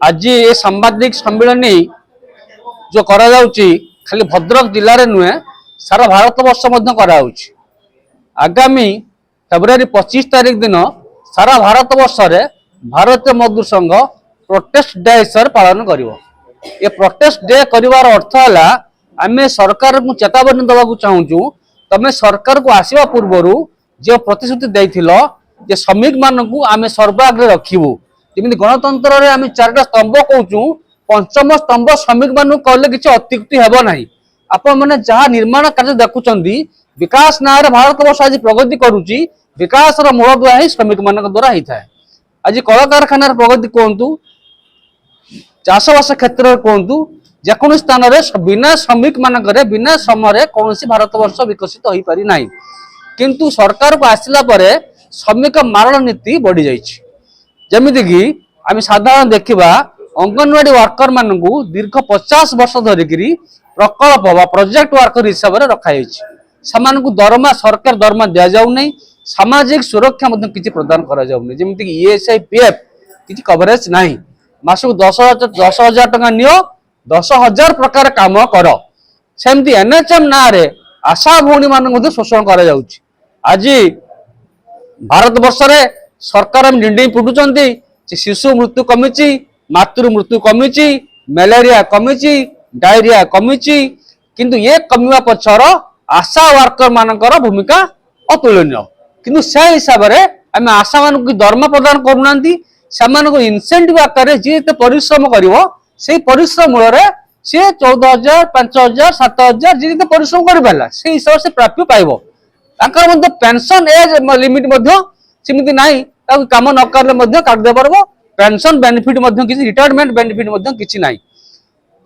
आज ये सांबादिक सम्मेलन जो करा खाली भद्रक जिले में नुहे सारा भारत वर्ष आगामी फेब्रुआरी 25 तारीख दिन सारा भारत वर्ष रे भारतीय मजदूर संघ प्रोटेस्ट डे हिसाब से पालन कर प्रोटेस्ट डे कर अर्थ है आम सरकार को चेतावनी देवाक चाहूँ तमें सरकार को आसवा पूर्व जो प्रतिश्रुति देथिलो जे श्रमिक मानक आम सर्वाग्रे रखिबू जमी गणतंत्र आम चारिटा स्तंभ कहूँ पंचम स्तंभ श्रमिक मान कहले किसी अत्युक्ति हेब ना आपण मैंने जहाँ निर्माण कार्य देखुं विकास ना भारत वर्ष आज प्रगति करुच्ची विकास मूलदुआ ही श्रमिक मान द्वारा होता है। आज कल कारखानार प्रगति कहतु चाषबास क्षेत्र में कहतु जेको स्थान में बिना श्रमिक मानक बिना समय कौन भारत वर्ष विकसित हो पारि ना किंतु सरकार को आसला श्रमिक मारण नीति बढ़ी जामिति कि आम साधारण देखा अंगनवाड़ी वर्कर मान दीर्घ 50 वर्ष धरिक प्रकल्प व प्रोजेक्ट वर्कर हिसाब से रखाई दरमा सरकार दरमा दि जाऊना सामाजिक सुरक्षा किसी प्रदान करमती ESIPF किसी कवरेज ना मासक 10,000 टका नियो 10,000 प्रकार काम कर सेमती NHM ना आशा भौणी मान शोषण कर आज भारत वर्ष रे सरकार डिंडी पिटुंट शिशु मृत्यु कमी मातृ मृत्यु कमी मलेरिया कमी डायरिया कमी किंतु ये कमिवा पछर आशा वर्कर मानकर भूमिका अतुलनीय किंतु से हिसाब से आम आशा मान दरमा प्रदान करूना से इनसेंटिव आकार जी परिश्रम कर परिश्रम मूल सी 14,000 5,000 7,000 जी परिश्रम कर पारा से हिसाब से प्राप्य पाइब पेंशन एज लिमिट सेमती ना कम न कले काटदे पार पेंशन बेनिफिट किसी रिटायरमेंट बेनिफिट किसी ना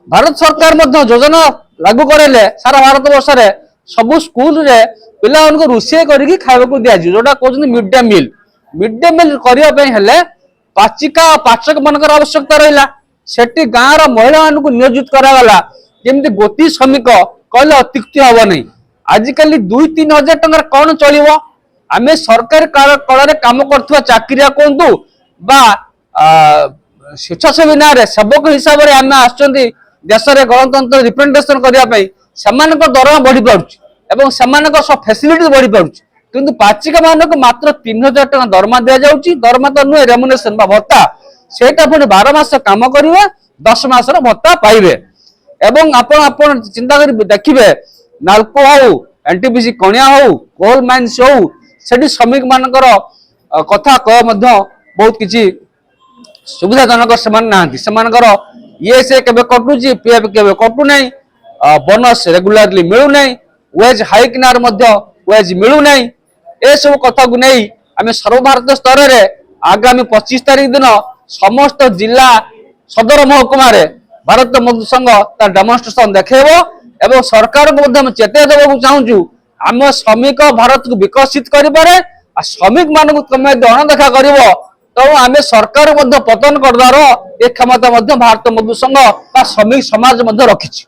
भारत सरकार योजना लागू करेले सारा भारत वर्ष रे सबु स्कूल रे पिला रोषे करके खावा दि जोटा कहते मिड डे मिल करने पाचिका पाचक मान आवश्यकता रहा से गाँव महिला मान नियोजित कराला जमी गोटी श्रमिक कहले अत्युक्ति हम नहीं आजिकल 2-3 हजार टकर कौन चलो आम सरकारी कल कम कर चाकरिया कहतु स्वेच्छासेवी ना सेवक हिसाब से आम आस गणतंत्र रिप्रेजेंटेशन करने दरमा बढ़ी पार्टी सब फैसिलिटी बढ़ी पार्टी किंतु पाचिका मानक मात्र 3,000 टका दरमा दि जाऊँगी दरमा तो नुहे रेमुनेशन भत्ता से पुणी 12 मास कम करेंगे 10 मास भत्ता पाइबे एवं आपण चिंता कर देखिए नाल्को हो NTPC कणिया हो कोल माइन्स हो से श्रमिक मानकर कथा कह बहुत किसी सुविधाजनक से ESI केबे कटुची PF केबे कटुना बोनस रेगुलारली मिलूना वेज हाइक नार वेज मिलूना ए सब कथा को नहीं आम सर्वभारत स्तर में आगामी 25 तारीख दिन समस्त जिला सदर महकुमा भारत मजदूर संघ तार डेमोन्स्ट्रेशन देखेब एवं सरकार को चेताई देवाक चाहूँ आम श्रमिक भारत को विकसित करें श्रमिक मान तुम अणदेखा कर तो आम सरकार पतन करदार एक क्षमता भारत मजदूर संघ श्रमिक समाज रखी।